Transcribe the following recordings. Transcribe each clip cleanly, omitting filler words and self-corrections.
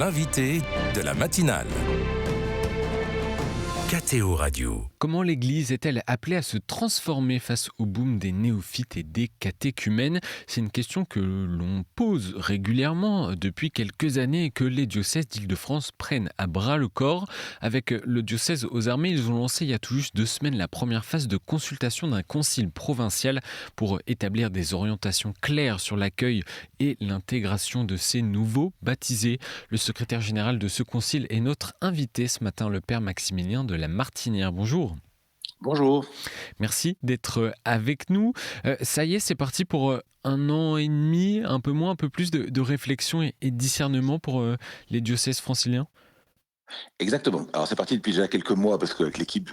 l'invité de la matinale. KTO Radio. Comment l'Église est-elle appelée à se transformer face au boom des néophytes et des catéchumènes ? C'est une question que l'on pose régulièrement depuis quelques années et que les diocèses d'Île-de-France prennent à bras le corps. Avec le diocèse aux armées, ils ont lancé il y a tout juste 2 semaines la première phase de consultation d'un concile provincial pour établir des orientations claires sur l'accueil et l'intégration de ces nouveaux baptisés. Le secrétaire général de ce concile est notre invité ce matin, le père Maximilien de la Martinière. Bonjour. Bonjour. Merci d'être avec nous. Ça y est, c'est parti pour 1 an et demi, un peu moins, un peu plus de réflexion et de discernement pour les diocèses franciliens. Exactement. Alors c'est parti depuis déjà quelques mois parce qu'avec l'équipe,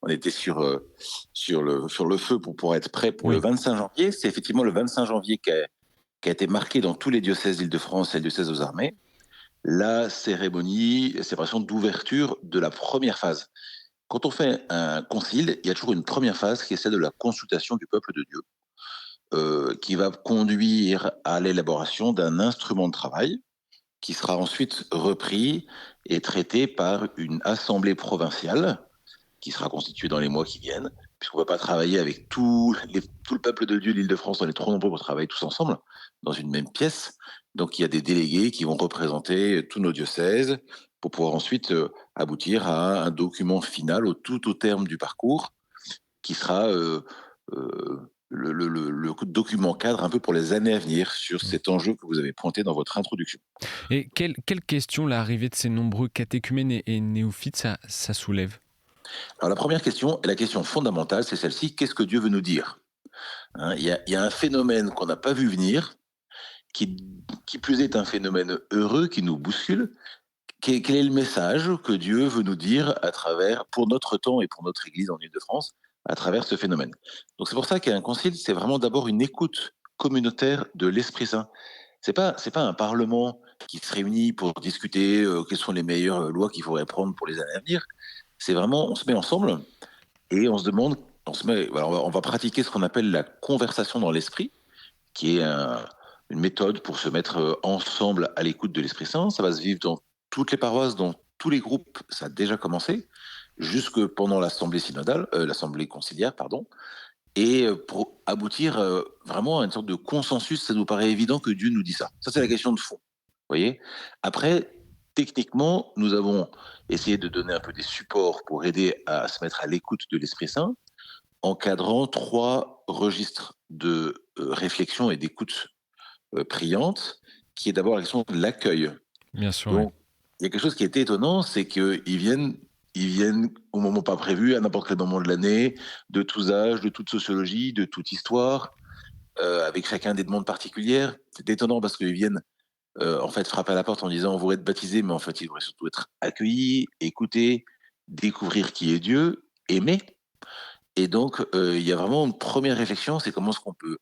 on était sur le feu pour pouvoir être prêt pour le 25 janvier. C'est effectivement le 25 janvier qui a été marqué dans tous les diocèses d'Île-de-France et le diocèse aux armées. La cérémonie, la célébration d'ouverture de la première phase. Quand on fait un concile, il y a toujours une première phase qui est celle de la consultation du peuple de Dieu, qui va conduire à l'élaboration d'un instrument de travail qui sera ensuite repris et traité par une assemblée provinciale qui sera constituée dans les mois qui viennent, puisqu'on ne va pas travailler avec tout le peuple de Dieu de l'Île-de-France, on est trop nombreux pour travailler tous ensemble dans une même pièce. Donc il y a des délégués qui vont représenter tous nos diocèses pour pouvoir ensuite aboutir à un document final tout au terme du parcours qui sera le document cadre un peu pour les années à venir sur cet enjeu que vous avez pointé dans votre introduction. Et quelle question l'arrivée de ces nombreux catéchumènes et néophytes ça soulève ? Alors la première question, et la question fondamentale, c'est celle-ci: qu'est-ce que Dieu veut nous dire ? Il y a un phénomène qu'on n'a pas vu venir, qui plus est un phénomène heureux qui nous bouscule. Quel est le message que Dieu veut nous dire à travers, pour notre temps et pour notre Église en Île-de-France, à travers ce phénomène ? Donc c'est pour ça qu'un concile, c'est vraiment d'abord une écoute communautaire de l'Esprit Saint. C'est pas un parlement qui se réunit pour discuter quelles sont les meilleures lois qu'il faudrait prendre pour les années à venir. C'est vraiment, on se met ensemble et on se demande, on va pratiquer ce qu'on appelle la conversation dans l'esprit, qui est une méthode pour se mettre ensemble à l'écoute de l'Esprit Saint. Ça va se vivre dans toutes les paroisses, dans tous les groupes, ça a déjà commencé, jusque pendant l'assemblée synodale, l'assemblée conciliaire, pardon. Et pour aboutir vraiment à une sorte de consensus, ça nous paraît évident que Dieu nous dit ça. Ça, c'est la question de fond. Vous voyez ? Après, techniquement, nous avons essayé de donner un peu des supports pour aider à se mettre à l'écoute de l'Esprit Saint, encadrant 3 registres de réflexion et d'écoute priante, qui est d'abord la question de l'accueil. Bien sûr. Donc, il y a quelque chose qui était étonnant, c'est qu'ils viennent au moment pas prévu, à n'importe quel moment de l'année, de tous âges, de toute sociologie, de toute histoire, avec chacun des demandes particulières. C'est étonnant parce qu'ils viennent en fait frapper à la porte en disant on voudrait être baptisé, mais en fait ils devraient surtout être accueillis, écoutés, découvrir qui est Dieu, aimer. Et donc il y a vraiment une première réflexion, c'est comment est-ce qu'on peut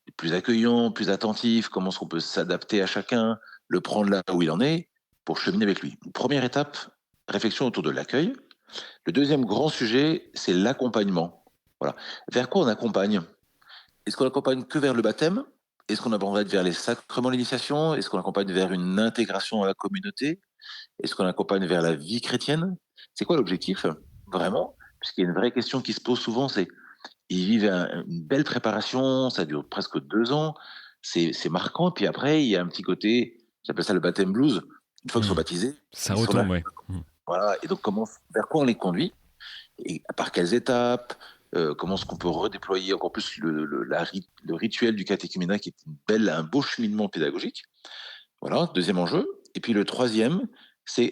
être plus accueillant, plus attentif, comment est-ce qu'on peut s'adapter à chacun, le prendre là où il en est, pour cheminer avec lui. Première étape, réflexion autour de l'accueil. Le deuxième grand sujet, c'est l'accompagnement. Voilà. Vers quoi on accompagne ? Est-ce qu'on accompagne que vers le baptême ? Est-ce qu'on accompagne vers les sacrements de l'initiation ? Est-ce qu'on accompagne vers une intégration dans la communauté ? Est-ce qu'on accompagne vers la vie chrétienne ? C'est quoi l'objectif ? Vraiment ? Puisqu'il y a une vraie question qui se pose souvent, c'est ils vivent une belle préparation, ça dure presque 2 ans, c'est marquant, puis après, il y a un petit côté, j'appelle ça le baptême blues, une fois qu'ils sont baptisés. Ça retombe, oui. Voilà, et donc vers quoi on les conduit ? Et par quelles étapes ? Comment est-ce qu'on peut redéployer encore plus le rituel du catéchuménat, qui est un beau cheminement pédagogique. Voilà, deuxième enjeu. Et puis le troisième, c'est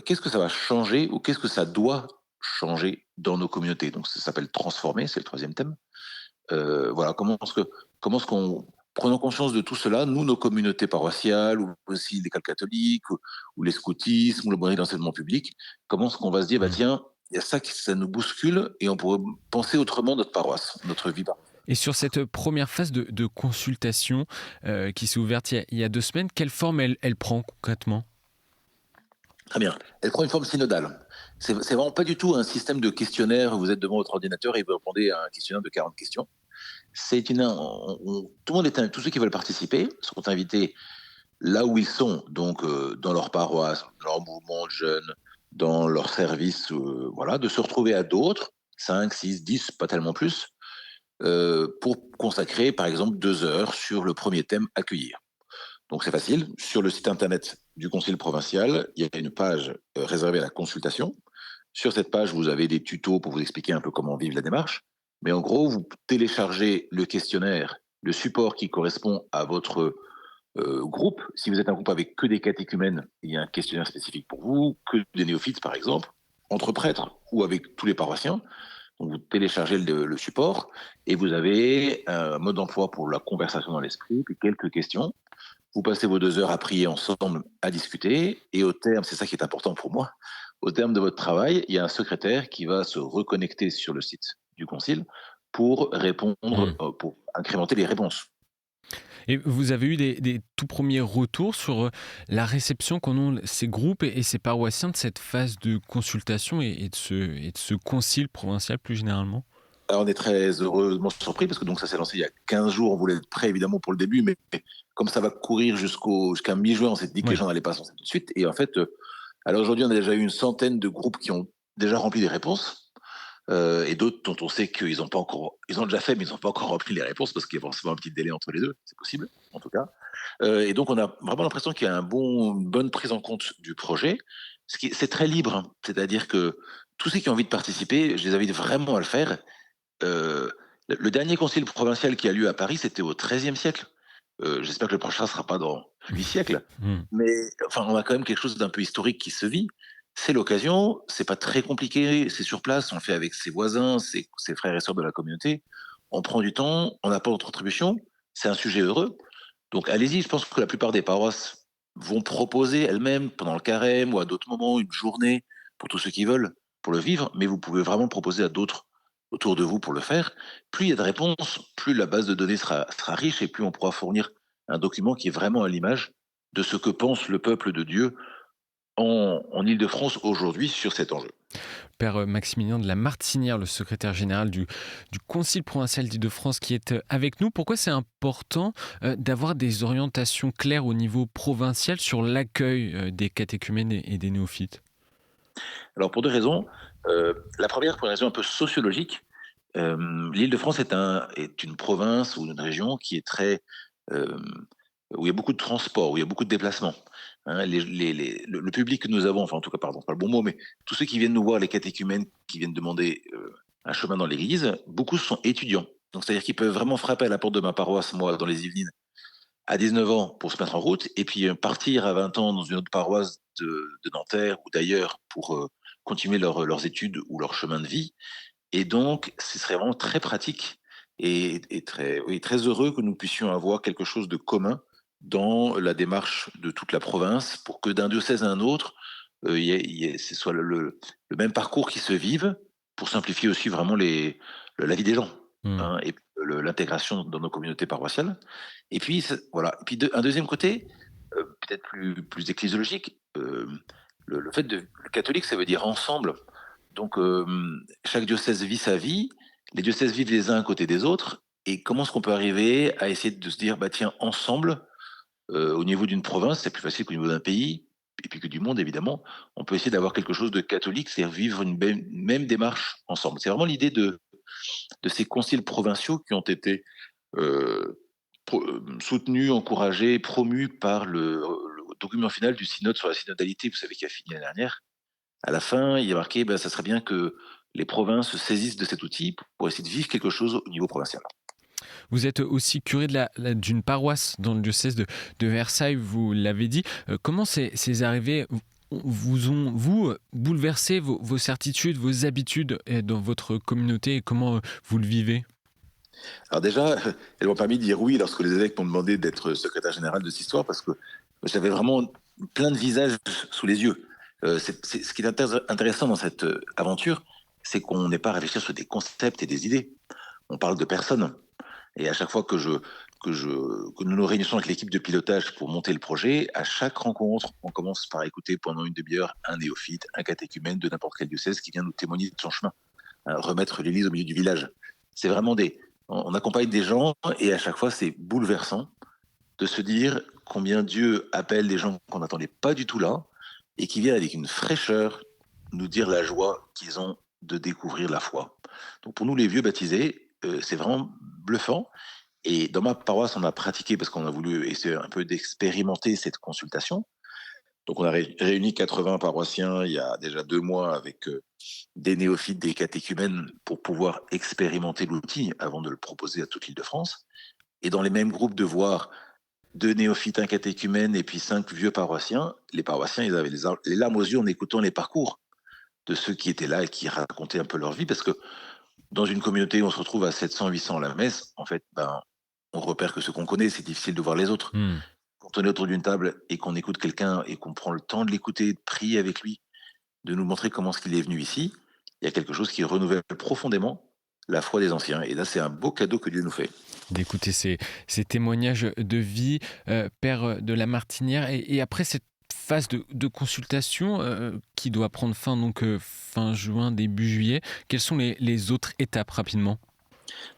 qu'est-ce que ça va changer ou qu'est-ce que ça doit changer dans nos communautés. Donc ça s'appelle transformer, c'est le troisième thème. Voilà, comment est-ce qu'on, prenant conscience de tout cela, nous, nos communautés paroissiales, ou aussi l'école catholique, ou les scoutismes, ou le moyen d'enseignement public, comment est-ce qu'on va se dire, tiens, il y a ça nous bouscule, et on pourrait penser autrement notre paroisse, notre vie paroissiale. Et sur cette première phase de consultation qui s'est ouverte il y a 2 semaines, quelle forme elle prend concrètement ? Très bien. Elle prend une forme synodale. C'est vraiment pas du tout un système de questionnaire. Vous êtes devant votre ordinateur et vous répondez à un questionnaire de 40 questions. Tous ceux qui veulent participer seront invités là où ils sont, donc dans leur paroisse, dans leur mouvement de jeunes, dans leur service, voilà, de se retrouver à d'autres, 5, 6, 10, pas tellement plus, pour consacrer par exemple 2 heures sur le premier thème accueillir. Donc c'est facile, sur le site internet du Concile provincial, il y a une page réservée à la consultation. Sur cette page, vous avez des tutos pour vous expliquer un peu comment vivre la démarche. Mais en gros, vous téléchargez le questionnaire, le support qui correspond à votre groupe. Si vous êtes un groupe avec que des catéchumènes, il y a un questionnaire spécifique pour vous, que des néophytes par exemple, entre prêtres ou avec tous les paroissiens. Donc vous téléchargez le support et vous avez un mode d'emploi pour la conversation dans l'esprit, puis quelques questions. Vous passez vos 2 heures à prier ensemble, à discuter, et au terme, c'est ça qui est important pour moi, au terme de votre travail, il y a un secrétaire qui va se reconnecter sur le site du Concile pour répondre, Mmh. pour incrémenter les réponses. Et vous avez eu des tout premiers retours sur la réception qu'en ont ces groupes et ces paroissiens de cette phase de consultation et de ce concile provincial plus généralement? Alors on est très heureusement surpris parce que donc ça s'est lancé il y a 15 jours, on voulait être prêt évidemment pour le début, mais comme ça va courir jusqu'à mi-juin, on s'est dit que les Oui. gens n'allaient pas s'en tout de suite. Et en fait, alors aujourd'hui, on a déjà eu une centaine de groupes qui ont déjà rempli des réponses. Et d'autres dont on sait qu'ils ont pas encore, ils ont déjà fait, mais ils n'ont pas encore rempli les réponses parce qu'il y a forcément un petit délai entre les deux. C'est possible, en tout cas. Et donc, on a vraiment l'impression qu'il y a une bonne prise en compte du projet. C'est très libre, hein. C'est-à-dire que tous ceux qui ont envie de participer, je les invite vraiment à le faire. Le dernier concile provincial qui a lieu à Paris, c'était au XIIIe siècle. J'espère que le prochain ne sera pas dans 8 siècles. Mmh. Mais enfin, on a quand même quelque chose d'un peu historique qui se vit. C'est l'occasion, c'est pas très compliqué, c'est sur place, on le fait avec ses voisins, ses frères et sœurs de la communauté. On prend du temps, on apporte notre contribution, c'est un sujet heureux. Donc allez-y, je pense que la plupart des paroisses vont proposer elles-mêmes pendant le carême ou à d'autres moments une journée pour tous ceux qui veulent pour le vivre, mais vous pouvez vraiment proposer à d'autres autour de vous pour le faire. Plus il y a de réponses, plus la base de données sera riche et plus on pourra fournir un document qui est vraiment à l'image de ce que pense le peuple de Dieu en Île-de-France aujourd'hui sur cet enjeu. Père Maximilien de la Martinière, le secrétaire général du Concile provincial d'Île-de-France qui est avec nous. Pourquoi c'est important d'avoir des orientations claires au niveau provincial sur l'accueil des catéchumènes et des néophytes? Alors pour deux raisons. La première, pour une raison un peu sociologique, l'Île-de-France est une province ou une région qui est très euh, où il y a beaucoup de transports, où il y a beaucoup de déplacements. Hein, le public que nous avons, enfin en tout cas, pardon, pas le bon mot, mais tous ceux qui viennent nous voir, les catéchumènes qui viennent demander un chemin dans l'église, beaucoup sont étudiants. Donc c'est-à-dire qu'ils peuvent vraiment frapper à la porte de ma paroisse, moi, dans les Yvelines, à 19 ans pour se mettre en route, et puis partir à 20 ans dans une autre paroisse de Nanterre ou d'ailleurs pour continuer leurs études ou leur chemin de vie. Et donc, ce serait vraiment très pratique et très, oui, très heureux que nous puissions avoir quelque chose de commun dans la démarche de toute la province pour que d'un diocèse à un autre, ce soit le même parcours qui se vive pour simplifier aussi vraiment la vie des gens, Hmm. hein, et l'intégration dans nos communautés paroissiales. Et puis, voilà. Et puis, un deuxième côté, peut-être plus ecclésiologique, le fait le catholique, ça veut dire ensemble. Donc, chaque diocèse vit sa vie, les diocèses vivent les uns à côté des autres, et comment est-ce qu'on peut arriver à essayer de se dire, bah tiens, ensemble, au niveau d'une province, c'est plus facile qu'au niveau d'un pays, et puis que du monde, évidemment, on peut essayer d'avoir quelque chose de catholique, c'est-à-dire vivre une même démarche ensemble. C'est vraiment l'idée de ces conciles provinciaux qui ont été euh, soutenus, encouragés, promus par le document final du synode sur la synodalité, vous savez, qui a fini l'année dernière. À la fin, il y a marqué, ben, ça serait bien que les provinces se saisissent de cet outil pour essayer de vivre quelque chose au niveau provincial. Vous êtes aussi curé d'une paroisse dans le diocèse de Versailles, vous l'avez dit. Comment ces arrivées vous ont, vous, bouleversé vos certitudes, vos habitudes dans votre communauté et comment vous le vivez? Alors déjà, elles m'ont permis de dire oui lorsque les évêques m'ont demandé d'être secrétaire général de cette histoire parce que j'avais vraiment plein de visages sous les yeux. Ce qui est intéressant dans cette aventure, c'est qu'on n'est pas à réfléchir sur des concepts et des idées. On parle de personnes. Et à chaque fois que nous nous réunissons avec l'équipe de pilotage pour monter le projet, à chaque rencontre, on commence par écouter pendant une demi-heure un néophyte, un catéchumène de n'importe quel diocèse qui vient nous témoigner de son chemin, hein, remettre l'église au milieu du village. On accompagne des gens et à chaque fois c'est bouleversant de se dire combien Dieu appelle des gens qu'on n'attendait pas du tout là et qui viennent avec une fraîcheur nous dire la joie qu'ils ont de découvrir la foi. Donc pour nous, les vieux baptisés, c'est vraiment bluffant. Et dans ma paroisse, on a pratiqué parce qu'on a voulu essayer un peu d'expérimenter cette consultation. Donc on a réuni 80 paroissiens il y a déjà 2 mois avec des néophytes, des catéchumènes pour pouvoir expérimenter l'outil avant de le proposer à toute l'Île-de-France. Et dans les mêmes groupes de voir 2 néophytes, un catéchumène et puis 5 vieux paroissiens, les paroissiens, ils avaient les larmes aux yeux en écoutant les parcours de ceux qui étaient là et qui racontaient un peu leur vie, parce que dans une communauté où on se retrouve à 700, 800 à la messe, en fait, on repère que ceux qu'on connaît, c'est difficile de voir les autres. Hmm. Quand on est autour d'une table et qu'on écoute quelqu'un et qu'on prend le temps de l'écouter, de prier avec lui, de nous montrer comment est-ce qu'il est venu ici, il y a quelque chose qui renouvelle profondément la foi des anciens. Et là, c'est un beau cadeau que Dieu nous fait. D'écouter ces témoignages de vie, Père de la Martinière. Et après cette phase de consultation qui doit prendre fin donc fin juin, début juillet, quelles sont les autres étapes rapidement?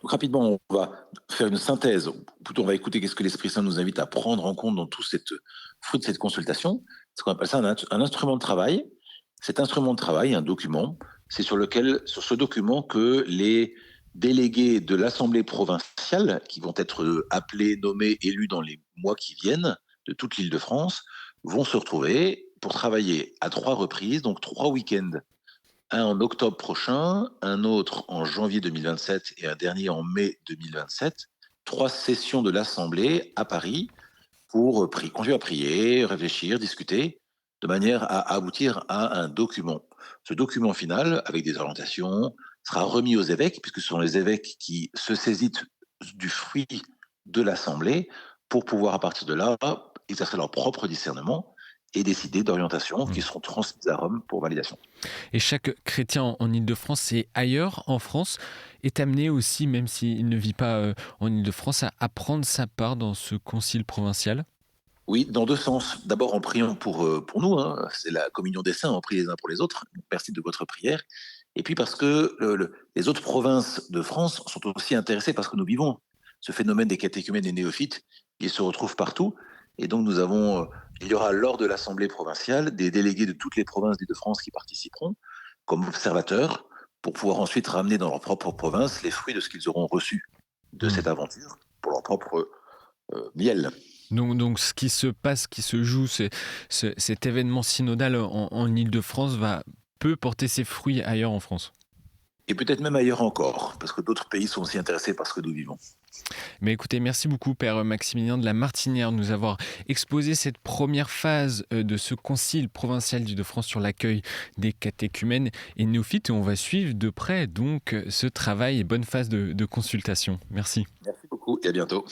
Donc rapidement, on va faire une synthèse, ou plutôt on va écouter qu'est-ce que l'Esprit Saint nous invite à prendre en compte dans tout cette fruit de cette consultation. C'est ce qu'on appelle ça un instrument de travail. Cet instrument de travail, un document, c'est sur ce document que les délégués de l'Assemblée provinciale, qui vont être appelés, nommés, élus dans les mois qui viennent, de toute l'Île-de-France, vont se retrouver pour travailler à 3 reprises, donc 3 week-ends. Un en octobre prochain, un autre en janvier 2027 et un dernier en mai 2027. 3 sessions de l'Assemblée à Paris pour continuer à prier, réfléchir, discuter, de manière à aboutir à un document. Ce document final, avec des orientations, sera remis aux évêques, puisque ce sont les évêques qui se saisissent du fruit de l'Assemblée pour pouvoir, à partir de là, exercer leur propre discernement et décider d'orientations qui seront transmises à Rome pour validation. Et chaque chrétien en Île-de-France et ailleurs en France est amené aussi, même s'il ne vit pas en Île-de-France, à prendre sa part dans ce concile provincial? Oui, dans 2 sens. D'abord en priant pour nous, hein, c'est la communion des saints, on prie les uns pour les autres. Merci de votre prière. Et puis parce que les autres provinces de France sont aussi intéressées parce que nous vivons ce phénomène des catéchumènes et néophytes qui se retrouvent partout. Et donc il y aura lors de l'Assemblée provinciale des délégués de toutes les provinces d'Île-de-France qui participeront comme observateurs pour pouvoir ensuite ramener dans leur propre province les fruits de ce qu'ils auront reçu de cette aventure pour leur propre miel. Donc ce qui se passe, qui se joue, cet événement synodal en Île-de-France peut porter ses fruits ailleurs en France. Et peut-être même ailleurs encore, parce que d'autres pays sont aussi intéressés par ce que nous vivons. Mais écoutez, merci beaucoup Père Maximilien de la Martinière de nous avoir exposé cette première phase de ce concile provincial d'Île-de-France sur l'accueil des catéchumènes et néophytes. Et on va suivre de près donc ce travail et bonne phase de consultation. Merci. Merci beaucoup et à bientôt.